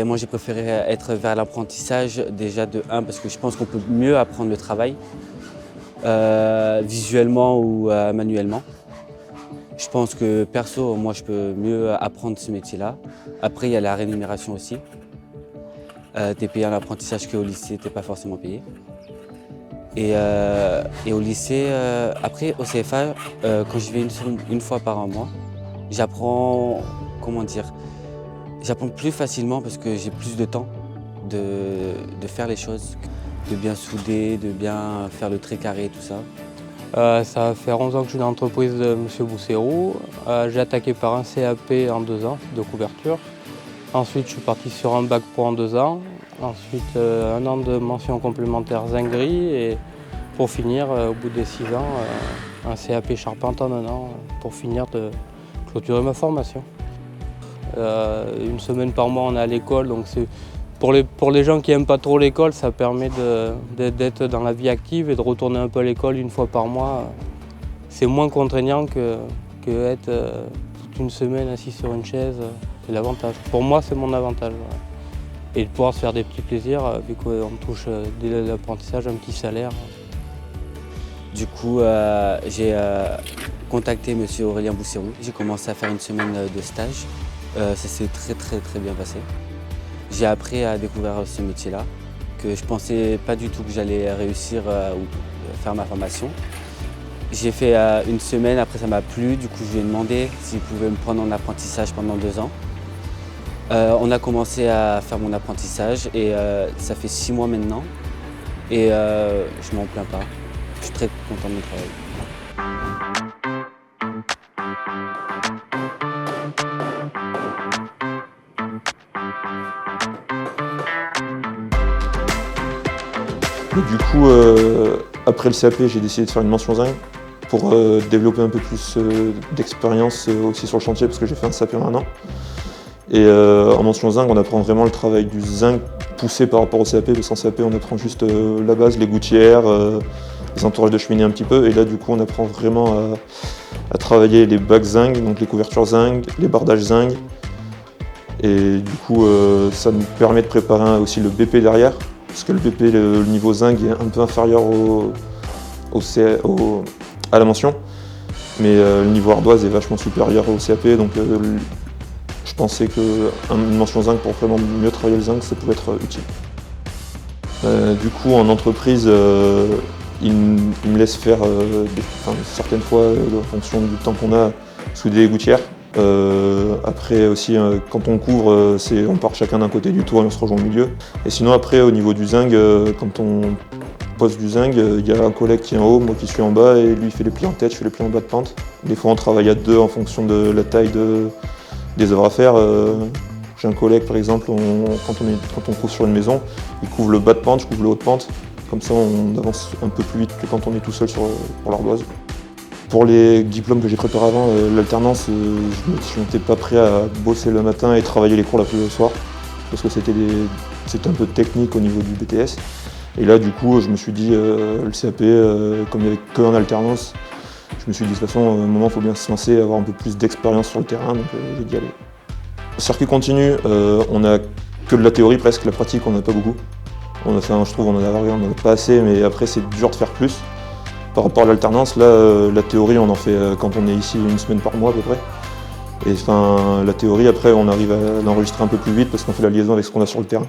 Moi, j'ai préféré être vers l'apprentissage, déjà de 1, parce que je pense qu'on peut mieux apprendre le travail, visuellement ou manuellement. Je pense que perso, moi, je peux mieux apprendre ce métier-là. Après, il y a la rémunération aussi. Tu es payé en apprentissage qu'au lycée, tu n'es pas forcément payé. Et au lycée, après, au CFA, quand j'y vais une fois par un mois, j'apprends, comment dire, j'apprends plus facilement parce que j'ai plus de temps de faire les choses, de bien souder, de bien faire le trait carré, tout ça. Ça fait 11 ans que je suis dans l'entreprise de M. Bousserou. J'ai attaqué par un CAP en 2 ans de couverture. Ensuite, je suis parti sur un bac pro en 2 ans. Ensuite, 1 an de mention complémentaire zinguerie. Et pour finir, au bout des 6 ans, un CAP charpente en 1 an pour finir de clôturer ma formation. 1 semaine par mois, on est à l'école. Donc pour les gens qui n'aiment pas trop l'école, ça permet d'être dans la vie active et de retourner un peu à l'école 1 fois par mois. C'est moins contraignant que être toute une semaine assis sur une chaise. C'est l'avantage. Pour moi, c'est mon avantage. Et de pouvoir se faire des petits plaisirs, vu qu'on touche dès l'apprentissage un petit salaire. Du coup, j'ai contacté M. Aurélien Bousserou. J'ai commencé à faire 1 semaine de stage. Ça s'est très bien passé. J'ai appris à découvrir ce métier-là, que je ne pensais pas du tout que j'allais réussir ou faire ma formation. J'ai fait 1 semaine, après ça m'a plu, du coup je lui ai demandé s'il pouvait me prendre en apprentissage pendant 2 ans. On a commencé à faire mon apprentissage et ça fait 6 mois maintenant et je m'en plains pas. Je suis très content de mon travail. Du coup, après le CAP, j'ai décidé de faire une mention zinc pour développer un peu plus d'expérience aussi sur le chantier parce que j'ai fait un CAP en 1 an. Et en mention zinc, on apprend vraiment le travail du zinc poussé par rapport au CAP, parce qu'en CAP, on apprend juste la base, les gouttières, les entourages de cheminée un petit peu. Et là, du coup, on apprend vraiment à travailler les bacs zinc, donc les couvertures zinc, les bardages zinc. Et du coup, ça nous permet de préparer aussi le BP derrière. Parce que le BP, le niveau zinc est un peu inférieur à la mention, mais le niveau ardoise est vachement supérieur au CAP, donc je pensais qu'une mention zinc pour vraiment mieux travailler le zinc, ça pouvait être utile. Du coup, en entreprise, ils me laissent faire certaines fois, en fonction du temps qu'on a, souder les gouttières. Après aussi, quand on couvre, on part chacun d'un côté du tour et on se rejoint au milieu. Et sinon après, au niveau du zinc, quand on pose du zinc, il y a un collègue qui est en haut, moi qui suis en bas, et lui il fait les plis en tête, je fais les plis en bas de pente. Des fois on travaille à 2 en fonction de la taille des œuvres à faire. J'ai un collègue par exemple, quand on couvre sur une maison, il couvre le bas de pente, je couvre le haut de pente. Comme ça on avance un peu plus vite que quand on est tout seul pour l'ardoise. Pour les diplômes que j'ai préparés avant, l'alternance, je n'étais pas prêt à bosser le matin et travailler les cours l'après le soir, parce que c'était un peu technique au niveau du BTS. Et là, du coup, je me suis dit, le CAP, comme il n'y avait qu'en alternance, je me suis dit, de toute façon, à un moment, il faut bien se lancer, avoir un peu plus d'expérience sur le terrain, donc j'ai dit allez. Circuit continu, on n'a que de la théorie presque, la pratique, on n'a pas beaucoup. Je trouve, on en a pas assez, mais après, c'est dur de faire plus. Par rapport à l'alternance, là, la théorie, on en fait quand on est ici 1 semaine par mois à peu près. Et la théorie, après, on arrive à l'enregistrer un peu plus vite parce qu'on fait la liaison avec ce qu'on a sur le terrain.